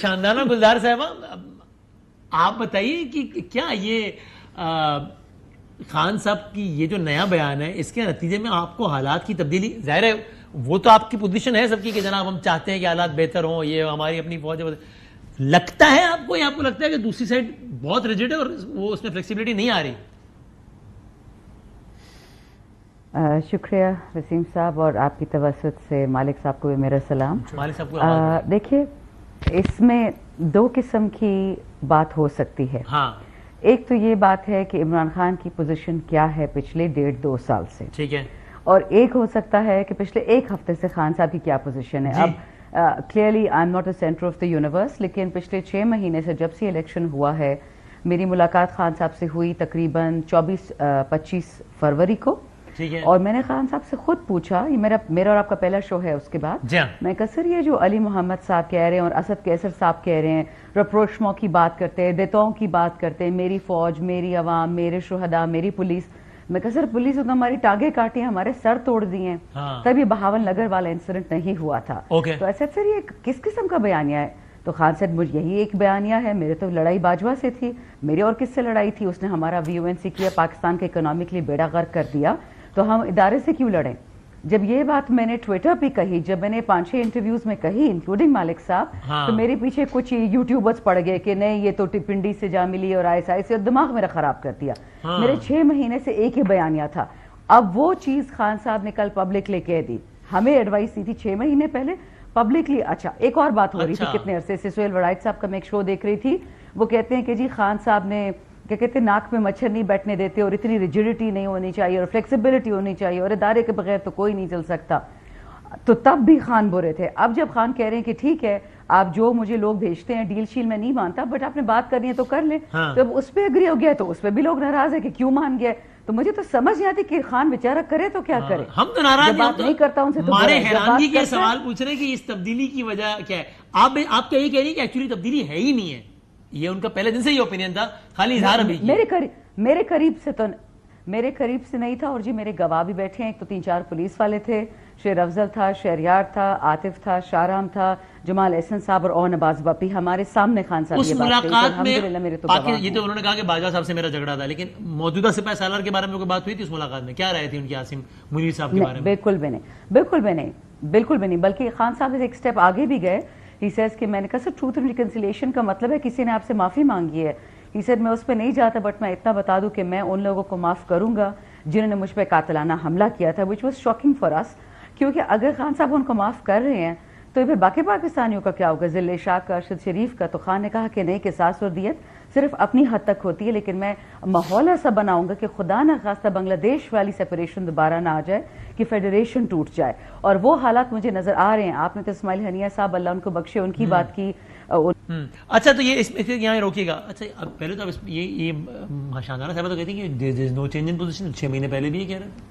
شاندانہ گلزار صاحبہ، آپ بتائیے کہ کیا یہ خان صاحب کی یہ جو نیا بیان ہے اس کے نتیجے میں آپ کو حالات کی تبدیلی، ظاہر ہے وہ تو آپ کی پوزیشن ہے سب کی کہ جناب ہم چاہتے ہیں کہ حالات بہتر ہوں، یہ ہماری اپنی فوج ہے، لگتا ہے آپ کو یا آپ کو لگتا ہے کہ دوسری سائڈ بہت ریجڈ ہے اور وہ اس میں فلیکسیبلٹی نہیں آ رہی؟ شکریہ وسیم صاحب، اور آپ کی توسط سے مالک صاحب کو بھی میرا سلام. مالک صاحب کو دیکھیے اس میں دو قسم کی بات ہو سکتی ہے. ہاں، ایک تو یہ بات ہے کہ عمران خان کی پوزیشن کیا ہے پچھلے 1.5-2 سال سے، ٹھیک ہے، اور ایک ہو سکتا ہے کہ پچھلے ایک ہفتے سے خان صاحب کی کیا پوزیشن ہے. اب clearly I am not a centre of the universe, لیکن پچھلے 6 مہینے سے جب سے الیکشن ہوا ہے میری ملاقات خان صاحب سے ہوئی تقریباً 24-25 فروری کو، اور میں نے خان صاحب سے خود پوچھا، یہ میرا اور آپ کا پہلا شو ہے اس کے بعد، میں کہا سر یہ جو علی محمد صاحب کہہ رہے ہیں اور اسد کیسر صاحب کہہ رہے ہیں، رپروشموں کی بات کرتے ہیں، دیتاؤں کی بات کرتے ہیں، میری فوج، میری عوام، میرے شہداء، میری پولیس، میں کہا سر پولیس نے تو ہماری ٹانگیں کاٹی ہیں، ہمارے سر توڑ دیے ہیں، تب یہ 52 نگر والا انسیڈنٹ نہیں ہوا تھا. تو ایسا سر یہ کس قسم کا بیانیہ ہے؟ تو خان صاحب مجھے یہی ایک بیانیہ ہے، میرے تو لڑائی باجوہ سے تھی، میری اور کس سے لڑائی تھی؟ اس نے ہمارا VONC کیا، پاکستان کے اکنامکلی بیڑا غرق کر دیا، تو ہم ادارے سے کیوں لڑیں؟ جب یہ بات میں نے ٹویٹر پہ کہی، جب میں نے 5-6 انٹرویوز میں کہی انکلوڈنگ مالک صاحب، تو میرے پیچھے کچھ یوٹیوبرز پڑ گئے کہ نہیں یہ تو پنڈی سے جا ملی اور ISI سے، دماغ میرا خراب کر دیا. میرے 6 مہینے سے ایک ہی بیانیہ تھا. اب وہ چیز خان صاحب نے کل پبلکلی کہہ دی، ہمیں ایڈوائس دی تھی 6 مہینے پہلے پبلکلی. اچھا ایک اور بات ہو رہی تھی کتنے عرصے سے، سہیل وڑائچ صاحب کا میں ایک شو دیکھ رہی تھی، وہ کہتے ہیں کہ جی خان صاحب نے کیا کہتے ہیں ناک میں مچھر نہیں بیٹھنے دیتے، اور اتنی ریجیڈیٹی نہیں ہونی چاہیے اور فلیکسیبلٹی ہونی چاہیے، اور ادارے کے بغیر تو کوئی نہیں چل سکتا. تو تب بھی خان برے تھے. اب جب خان کہہ رہے ہیں کہ ٹھیک ہے آپ جو مجھے لوگ بھیجتے ہیں ڈیل شیل میں نہیں مانتا، بٹ آپ نے بات کرنی ہے تو کر لیں. جب اس پہ اگری ہو گیا تو اس پہ بھی لوگ ناراض ہے کہ کیوں مان گیا. تو مجھے تو سمجھ نہیں آتی کہ خان بیچارہ کرے تو کیا کرے. ہم تو ناراض نہیں کرتا ان سے، تو ہمارے حیرانگی کے سوال پوچھ رہے ہیں کہ اس تبدیلی کی وجہ کیا ہے. آپ کیا یہ کہہ رہی ہیں کہ ایکچولی تبدیلی ہے ہی نہیں ہے؟ یہ ان کا پہلے دن سے یہ اوپینین تھا، خالی اظہار ابھی میرے قریب سے نہیں تھا. اور جی میرے گواہ بھی بیٹھے ہیں، ایک تو 3-4 پولیس والے تھے، شیر افضل تھا، شہریار تھا، عاطف تھا، شاہرام تھا، جمال احسن صاحب اور نواز بپی ہمارے سامنے خان صاحب اس ملاقات میں یہ تو انہوں نے کہا کہ باجوہ صاحب سے میرا جھگڑا تھا، لیکن موجودہ سپاہ سالار کے بارے میں کوئی بات ہوئی تھی اس ملاقات میں؟ کیا رائے تھی ان کی عاصم منیر صاحب کے بارے میں؟ بالکل بھی نہیں. بلکہ خان صاحب ایک سٹیپ آگے بھی گئے. ہی سیز کہ میں نے کہا سر ٹروتھ اینڈ ریکنسیلیشن کا مطلب ہے کسی نے آپ سے معافی مانگی ہے. ہی سیز میں اس پہ نہیں جاتا، بٹ میں اتنا بتا دوں کہ میں ان لوگوں کو معاف کروں گا جنہوں نے مجھ پہ قاتلانہ حملہ کیا تھا، which was shocking for us. کیونکہ اگر خان صاحب ان کو معاف کر رہے ہیں تو پھر باقی پاکستانیوں کا کیا ہوگا، ذل شاہ کا، ارشد شریف کا. تو خان نے کہا کہ نہیں، قصاص اور دیت صرف اپنی حد تک ہوتی ہے، لیکن میں ماحول ایسا بناؤں گا کہ خدا نہ خواستہ بنگلہ دیش والی سیپریشن دوبارہ نہ آ جائے، کہ فیڈریشن ٹوٹ جائے. اور وہ حالات مجھے نظر آ رہے ہیں. آپ نے تو اسماعیل حنیہ صاحب اللہ ان کو بخشے ان کی بات کی. اچھا تو یہ اس میں یہاں روکیے گا. اچھا اب پہلے تو یہ شاندانہ صاحبہ تو کہتی ہیں کہ there is no change in position. 6 مہینے پہلے بھی یہ کہہ رہے تھے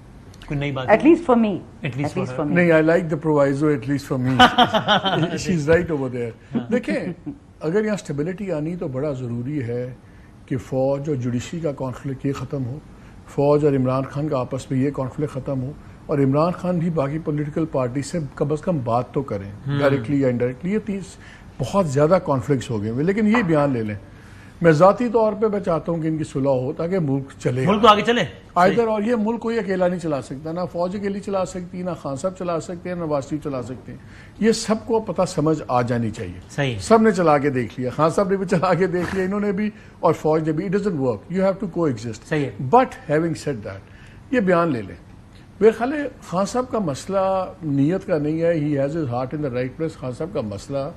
کوئی نئی بات. At least for me. نہیں, I like the proviso at least for me. She's right over there. دیکھیں اگر یہاں اسٹیبلٹی آنی تو بڑا ضروری ہے کہ فوج اور جوڈیشری کا کانفلکٹ یہ ختم ہو، فوج اور عمران خان کا آپس میں یہ کانفلکٹ ختم ہو، اور عمران خان بھی باقی پولیٹیکل پارٹی سے کم از کم بات تو کریں ڈائریکٹلی یا انڈائریکٹلی. یہ بہت زیادہ کانفلکٹس ہو گئے ہوئے. لیکن یہ بیان لے لیں، میں ذاتی طور پہ میں چاہتا ہوں کہ ان کی صلح ہو تاکہ ملک چلے، ملک آگے چلے ادھر. اور یہ ملک کوئی اکیلا نہیں چلا سکتا، نہ فوج اکیلی چلا سکتی، نہ خان صاحب چلا سکتے ہیں، نہ نواز شریف چلا سکتے ہیں. یہ سب کو پتہ سمجھ آ جانی چاہیے. صحیح، سب نے چلا کے دیکھ لیا، خان صاحب نے بھی چلا کے دیکھ لیا، انہوں نے بھی، اور فوج نے بھی. It doesn't work, you have to coexist. صحیح ہے. بٹ ہیونگ سیڈ دیٹ، یہ بیان لے لیں. میرے خیال ہے خان صاحب کا مسئلہ نیت کا نہیں ہے. He has his heart in the right place. Khan صاحب کا مسئلہ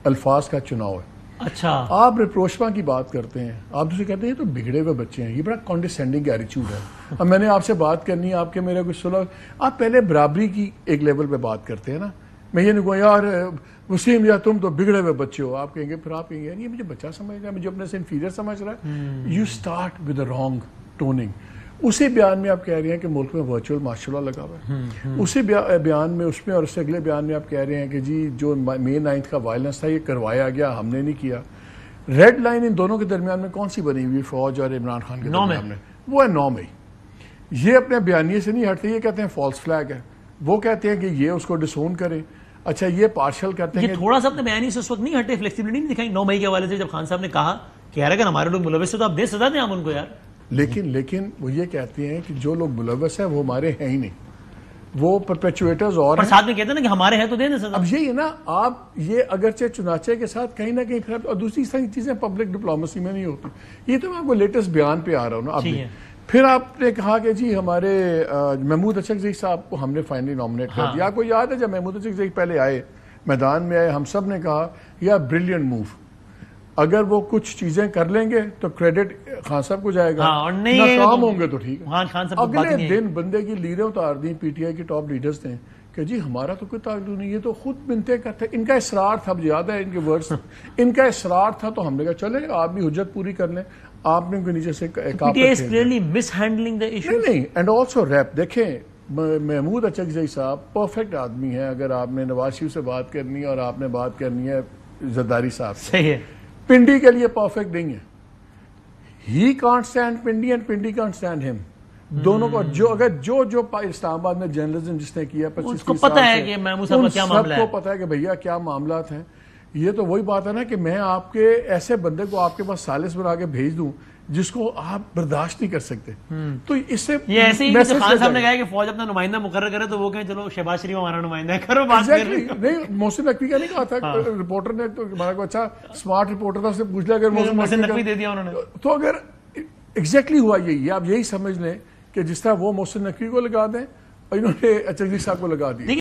الفاظ کا چناؤ ہے. اچھا آپ ریپروشما کی بات کرتے ہیں، آپ دوسرے کہتے ہیں یہ تو بگڑے ہوئے بچے ہیں. یہ بڑا کانڈیسینڈنگ ایٹیچیوڈ ہے. اب میں نے آپ سے بات کرنی ہے، آپ کے میرے کچھ صلح، آپ پہلے برابری کی ایک لیول پہ بات کرتے ہیں نا. میں یہ نہیں کہوں یار وسیم یا تم تو بگڑے ہوئے بچے ہو، آپ کہیں گے، پھر آپ کہیں گے یہ مجھے بچہ سمجھ رہا ہے، مجھے اپنے سے انفیریئر سمجھ رہا ہے. You start with a wrong tuning. اسی بیان میں آپ کہہ رہے ہیں کہ ملک میں ورچوئل مارشل لا لگا ہوا ہے. اسی بیان میں، اس میں اور اس سے اگلے بیان میں آپ کہہ رہے ہیں کہ جی جو مئی 9 کا وائلنس تھا یہ کروایا گیا، ہم نے نہیں کیا. ریڈ لائن ان دونوں کے درمیان میں کون سی بنی ہوئی فوج اور عمران خان کے درمیان میں؟ وہ ہے 9 مئی. یہ اپنے بیانیے سے نہیں ہٹتے، یہ کہتے ہیں فالس فلیگ ہے. وہ کہتے ہیں کہ یہ اس کو ڈسون کریں. اچھا یہ پارشل کرتے ہیں یہ تھوڑا سا اپنے بیانی سے اس وقت نہیں ہٹے, فلیکسیبلٹی نہیں دکھائی 9 مئی کے حوالے سے جب خان صاحب نے کہا کہ یار اگر ہمارے لوگ ملوث ہیں تو آپ دے سزا دیں ہم ان کو یار. لیکن وہ یہ کہتے ہیں کہ جو لوگ ملوث ہیں وہ ہمارے ہیں ہی نہیں, وہ پرپیچویٹرز اور پر ساتھ میں کہتے ہیں نا کہ ہمارے ہیں تو دے دیں سزا. اب یہی ہے نا, آپ یہ اگرچہ چنانچہ کے ساتھ کہیں نہ کہیں پھر, اور دوسری طرح چیزیں پبلک ڈپلومیسی میں نہیں ہوتی. یہ تو میں آپ کو لیٹسٹ بیان پہ آ رہا ہوں نا. اب پھر آپ نے کہا کہ جی ہمارے محمود اچکزئی صاحب کو ہم نے فائنلی نامنیٹ کر دیا. آپ کو یاد ہے جب محمود اچکزئی پہلے آئے, میدان میں آئے, ہم سب نے کہا یا بریلینٹ موو, اگر وہ کچھ چیزیں کر لیں گے تو کریڈٹ خان صاحب کو جائے گا, ناکام ہوں گے تو ٹھیک ہے. اگلے دن بندے کی لیڈیں اتار دیں, پی ٹی آئی کے ٹاپ لیڈرز نے کہ جی ہمارا تو کوئی تعلق نہیں, یہ تو خود منتیں کرتے. ان کا اصرار تھا, اب یاد ہے ان کے ورڈز, ان کا اصرار تھا, تو ہم نے کہا چلے آپ بھی حجت پوری کر لیں. آپ نے ان کے نیچے سے نہیں. اینڈ آلسو ریپ دیکھیں, محمود اچکزئی صاحب پرفیکٹ آدمی ہیں. اگر آپ نے نواز شریف سے بات کرنی ہے اور آپ نے بات کرنی ہے زرداری صاحب سے, صحیح ہے, پنڈی کے لیے پرفیکٹ نہیں ہے. He can't stand Pindi and Pindi can't stand ہم. دونوں کو جو اسلام آباد میں جرنلزم جس نے کیا 25 کو پتا ہے کہ محمود صاحب کا کیا معاملہ ہے, سب کو پتا ہے کہ بھیا کیا معاملات ہیں. یہ تو وہی بات ہے نا کہ میں آپ کے ایسے بندے کو آپ کے پاس سالس بنا کے بھیج دوں جس کو آپ برداشت نہیں کر سکتے. تو اس سے یہ ایسے ہی خان صاحب نے کہا کہ فوج اپنا نمائندہ مقرر کرے تو وہ کہیں چلو شہباز شریف ہمارا نمائندہ ہے, کرو بات. نہیں, محسن نقوی کا نہیں کہا تھا رپورٹر نے, تو ہمارا کو اچھا اسمارٹ رپورٹر تھا, اس سے پوچھ لیا اگر محسن نقوی دے دیا انہوں نے, تو اگر ایگزیکٹلی ہوا یہی, آپ یہی سمجھ لیں کہ جس طرح وہ محسن نقوی کو لگا دیں اور انہوں نے اچکزئی صاحب کو لگا دیا.